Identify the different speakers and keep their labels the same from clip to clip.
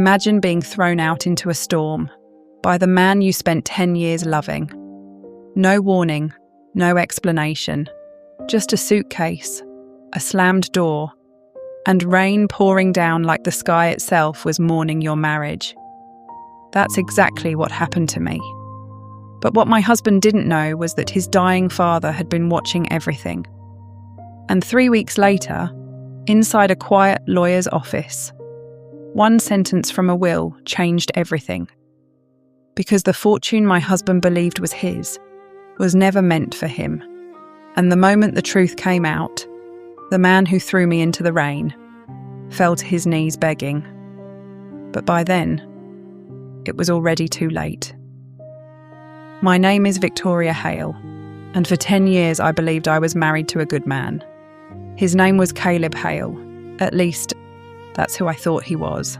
Speaker 1: Imagine being thrown out into a storm by the man you spent 10 years loving. No warning, no explanation, just a suitcase, a slammed door, and rain pouring down like the sky itself was mourning your marriage. That's exactly what happened to me. But what my husband didn't know was that his dying father had been watching everything. And 3 weeks later, inside a quiet lawyer's office, one sentence from a will changed everything. Because the fortune my husband believed was his was never meant for him. And the moment the truth came out, the man who threw me into the rain fell to his knees begging. But by then, it was already too late. My name is Victoria Hale, and for 10 years I believed I was married to a good man. His name was Caleb Hale, at least that's who I thought he was.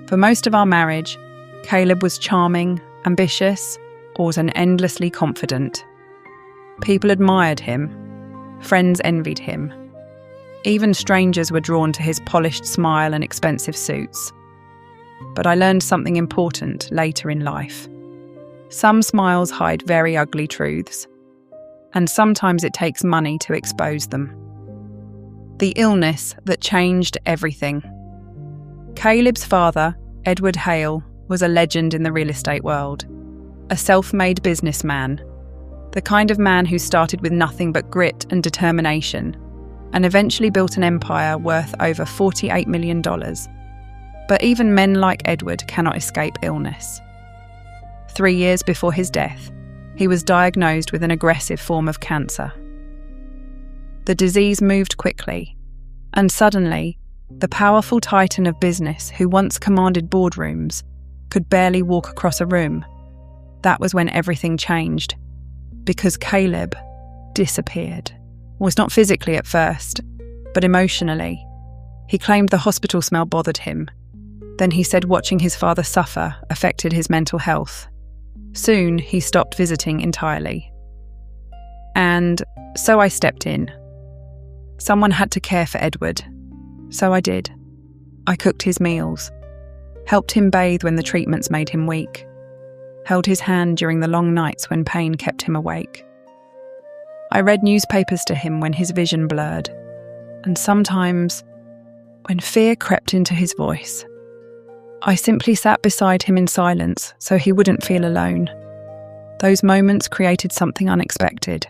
Speaker 1: For most of our marriage, Caleb was charming, ambitious, always and endlessly confident. People admired him, friends envied him. Even strangers were drawn to his polished smile and expensive suits. But I learned something important later in life. Some smiles hide very ugly truths, and sometimes it takes money to expose them. The illness that changed everything. Caleb's father, Edward Hale, was a legend in the real estate world, a self-made businessman, the kind of man who started with nothing but grit and determination, and eventually built an empire worth over $48 million. But even men like Edward cannot escape illness. 3 years before his death, he was diagnosed with an aggressive form of cancer. The disease moved quickly, and suddenly, the powerful titan of business who once commanded boardrooms could barely walk across a room. That was when everything changed, because Caleb disappeared. Was not physically at first, but emotionally. He claimed the hospital smell bothered him. Then he said watching his father suffer affected his mental health. Soon, he stopped visiting entirely. And so I stepped in. Someone had to care for Edward. So I did. I cooked his meals, helped him bathe when the treatments made him weak, held his hand during the long nights when pain kept him awake. I read newspapers to him when his vision blurred, and sometimes, when fear crept into his voice, I simply sat beside him in silence so he wouldn't feel alone. Those moments created something unexpected.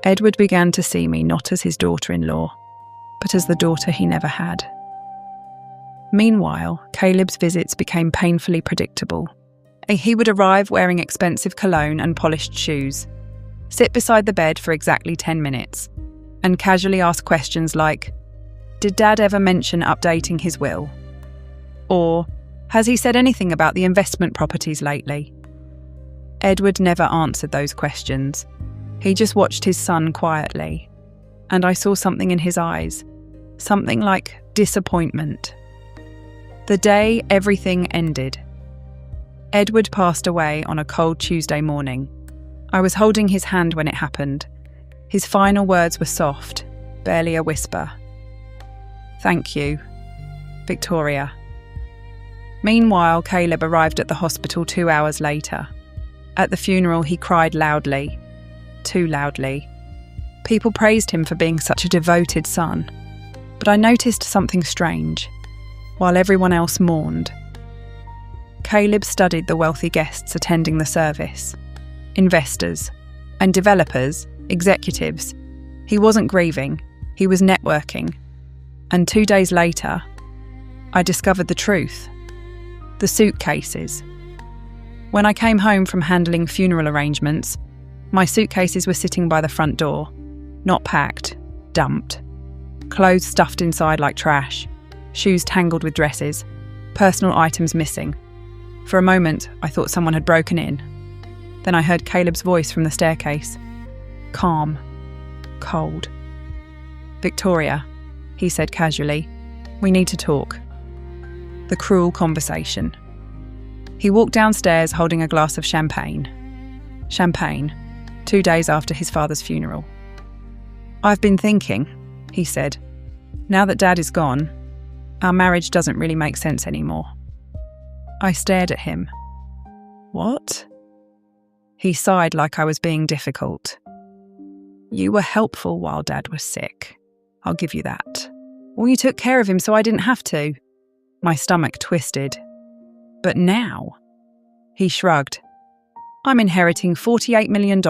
Speaker 1: Edward began to see me not as his daughter-in-law, but as the daughter he never had. Meanwhile, Caleb's visits became painfully predictable. He would arrive wearing expensive cologne and polished shoes, sit beside the bed for exactly 10 minutes, and casually ask questions like, "Did Dad ever mention updating his will?" Or, "Has he said anything about the investment properties lately?" Edward never answered those questions. He just watched his son quietly, and I saw something in his eyes, something like disappointment. The day everything ended. Edward passed away on a cold Tuesday morning. I was holding his hand when it happened. His final words were soft, barely a whisper. "Thank you, Victoria." Meanwhile, Caleb arrived at the hospital 2 hours later. At the funeral, he cried loudly, too loudly. People praised him for being such a devoted son, but I noticed something strange. While everyone else mourned, Caleb studied the wealthy guests attending the service. Investors and developers, executives. He wasn't grieving, he was networking. And 2 days later, I discovered the truth. The suitcases. When I came home from handling funeral arrangements, my suitcases were sitting by the front door, not packed, dumped. Clothes stuffed inside like trash, shoes tangled with dresses, personal items missing. For a moment, I thought someone had broken in. Then I heard Caleb's voice from the staircase. Calm, cold. "Victoria," he said casually, "we need to talk." The cruel conversation. He walked downstairs holding a glass of champagne. Champagne, 2 days after his father's funeral. "I've been thinking," he said, "now that Dad is gone, Our marriage doesn't really make sense anymore." I stared at him. "What?" He sighed like I was being difficult. "You were helpful while Dad was sick. I'll give you that. Well, you took care of him so I didn't have to." My stomach twisted. "But now?" He shrugged. "I'm inheriting $48 million.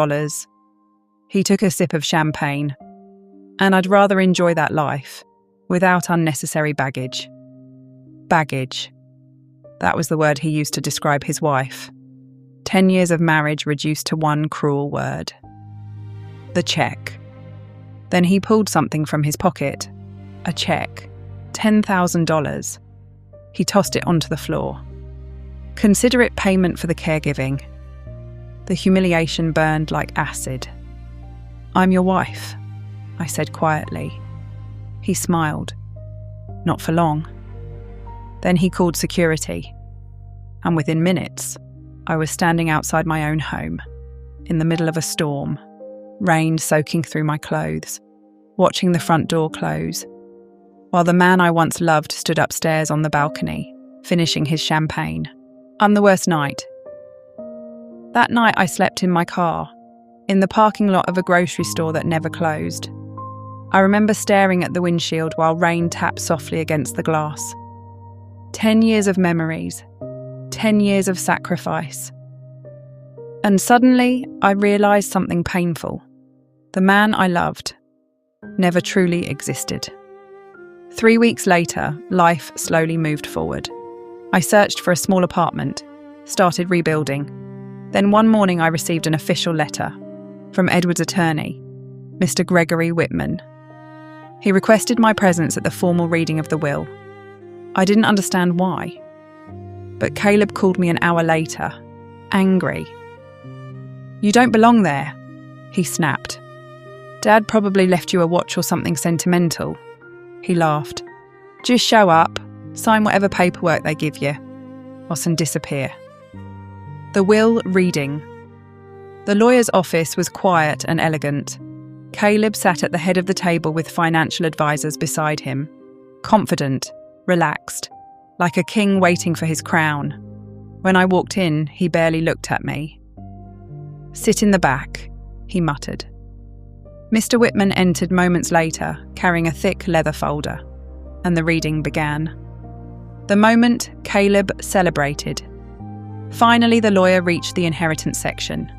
Speaker 1: He took a sip of champagne. "And I'd rather enjoy that life, without unnecessary baggage." Baggage. That was the word he used to describe his wife. 10 years of marriage reduced to one cruel word. The check. Then he pulled something from his pocket. A check. $10,000. He tossed it onto the floor. "Consider it payment for the caregiving." The humiliation burned like acid. "I'm your wife," I said quietly. He smiled. Not for long. Then he called security. And within minutes, I was standing outside my own home, in the middle of a storm, rain soaking through my clothes, watching the front door close, while the man I once loved stood upstairs on the balcony, finishing his champagne. On the worst night. That night I slept in my car, in the parking lot of a grocery store that never closed. I remember staring at the windshield while rain tapped softly against the glass. 10 years of memories, 10 years of sacrifice. And suddenly I realised something painful. The man I loved never truly existed. 3 weeks later, life slowly moved forward. I searched for a small apartment, started rebuilding. Then one morning I received an official letter from Edward's attorney, Mr. Gregory Whitman. He requested my presence at the formal reading of the will. I didn't understand why. But Caleb called me an hour later, angry. "You don't belong there," he snapped. "Dad probably left you a watch or something sentimental." He laughed. "Just show up, sign whatever paperwork they give you, and disappear." The will reading. The lawyer's office was quiet and elegant. Caleb sat at the head of the table with financial advisors beside him, confident, relaxed, like a king waiting for his crown. When I walked in, he barely looked at me. "Sit in the back," he muttered. Mr. Whitman entered moments later, carrying a thick leather folder, and the reading began. The moment, Caleb celebrated. Finally, the lawyer reached the inheritance section.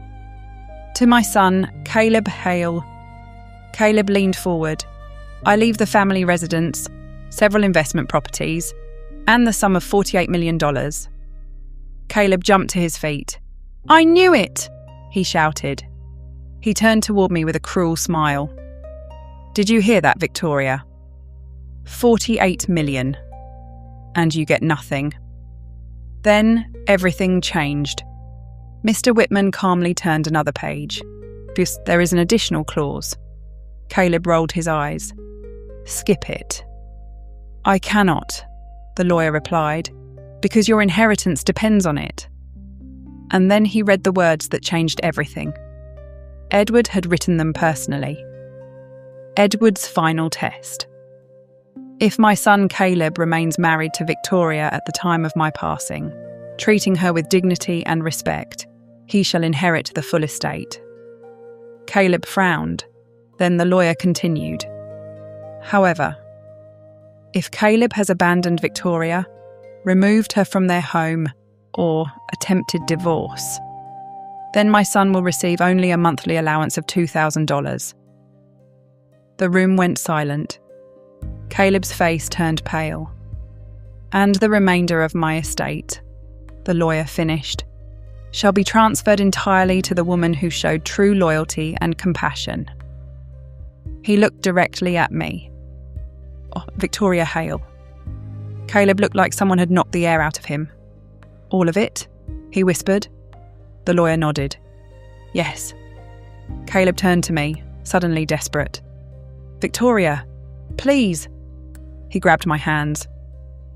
Speaker 1: "To my son, Caleb Hale." Caleb leaned forward. "I leave the family residence, several investment properties, and the sum of $48 million. Caleb jumped to his feet. "I knew it!" he shouted. He turned toward me with a cruel smile. "Did you hear that, Victoria? 48 million. And you get nothing." Then everything changed. Mr. Whitman calmly turned another page. There is an additional clause. Caleb rolled his eyes. "Skip it." "I cannot," the lawyer replied, "because your inheritance depends on it." And then he read the words that changed everything. Edward had written them personally. Edward's final test. "If my son Caleb remains married to Victoria at the time of my passing, treating her with dignity and respect, he shall inherit the full estate." Caleb frowned. Then the lawyer continued. "However, if Caleb has abandoned Victoria, removed her from their home, or attempted divorce, then my son will receive only a monthly allowance of $2,000. The room went silent. Caleb's face turned pale. "And the remainder of my estate," the lawyer finished, "shall be transferred entirely to the woman who showed true loyalty and compassion." He looked directly at me. "Oh, Victoria Hale." Caleb looked like someone had knocked the air out of him. "All of it?" he whispered. The lawyer nodded. "Yes." Caleb turned to me, suddenly desperate. "Victoria, please." He grabbed my hands.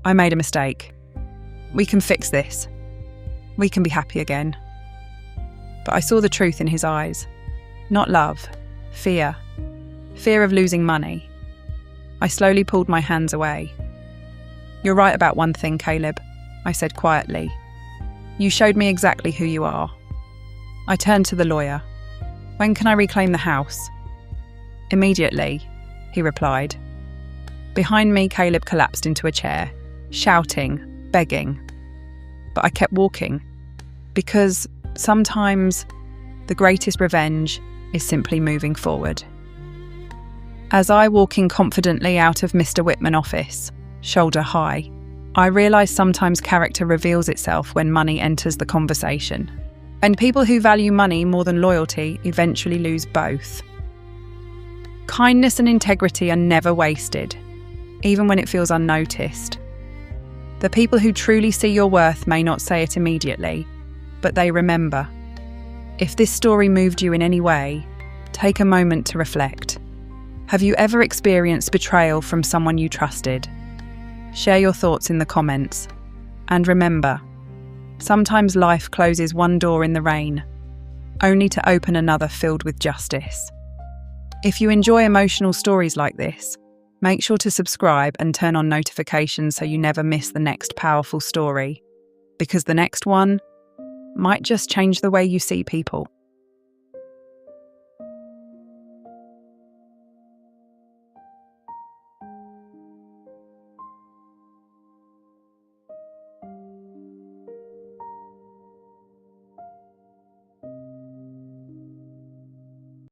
Speaker 1: "I made a mistake. We can fix this. We can be happy again." But I saw the truth in his eyes. Not love, fear. Fear of losing money. I slowly pulled my hands away. You're right about one thing, Caleb, I said quietly. You showed me exactly who you are. I turned to the lawyer. When can I reclaim the house? Immediately, he replied. Behind me, Caleb collapsed into a chair, shouting, begging. But I kept walking, because sometimes the greatest revenge is simply moving forward. As I walking confidently out of Mr. Whitman's office, shoulder high, I realised sometimes character reveals itself when money enters the conversation. And people who value money more than loyalty eventually lose both. Kindness and integrity are never wasted, even when it feels unnoticed. The people who truly see your worth may not say it immediately, but they remember. If this story moved you in any way, take a moment to reflect. Have you ever experienced betrayal from someone you trusted? Share your thoughts in the comments. And remember, sometimes life closes one door in the rain, only to open another filled with justice. If you enjoy emotional stories like this, make sure to subscribe and turn on notifications so you never miss the next powerful story, because the next one might just change the way you see people.